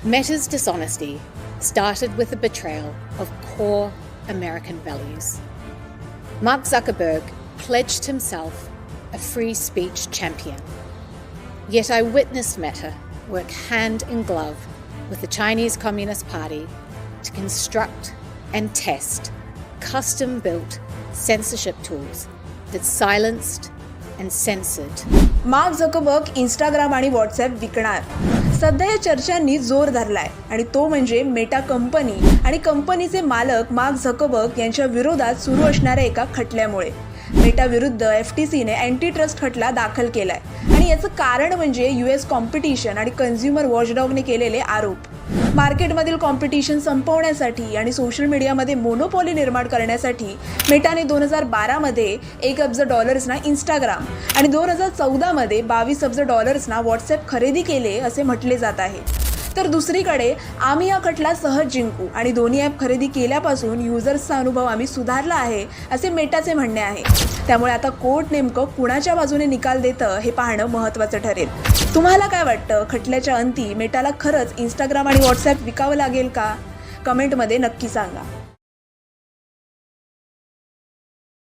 Meta's dishonesty started with the betrayal of core American values. Mark Zuckerberg pledged himself a free speech champion. Yet I witnessed Meta work hand in glove with the Chinese Communist Party to construct and test custom-built censorship tools that silenced and censored. Mark Zuckerberg Instagram आणि WhatsApp विकणार. सध्या या चर्चांनी जोर धरलाय आणि तो म्हणजे Meta company आणि कंपनीचे मालक मार्क झकरबर्ग यांच्या विरोधात सुरू असणाऱ्या एका खटल्यामुळे. मेटा विरुद्ध FTCने अँटी ट्रस्ट खटला दाखल केलाय आणि याचं कारण म्हणजे US कॉम्पिटिशन आणि कन्झ्युमर वॉचडॉगने केलेले आरोप. मार्केटमधील कॉम्पिटिशन संपवण्यासाठी आणि सोशल मीडियामध्ये मोनोपॉली निर्माण करण्यासाठी मेटाने 2012 मध्ये $1 अब्ज इंस्टाग्राम आणि 2014 मध्ये $22 अब्ज व्हॉट्सॲप खरेदी केले असे म्हटले जात आहे. तर दुसरीकडे आम्ही हा खटला सहज जिंकू आणि दोन्ही ॲप खरेदी केल्यापासून युजर्सचा अनुभव आम्ही सुधारला आहे असे मेटाचे म्हणणे आहे. त्यामुळे आता कोर्ट नेमकं कुणाच्या बाजूने निकाल देतं हे पाहणं महत्त्वाचं ठरेल. तुम्हाला काय वाटतं, खटल्याच्या अंती मेटाला खरंच इंस्टाग्राम आणि व्हॉट्सॲप विकावं लागेल का? कमेंटमध्ये नक्की सांगा.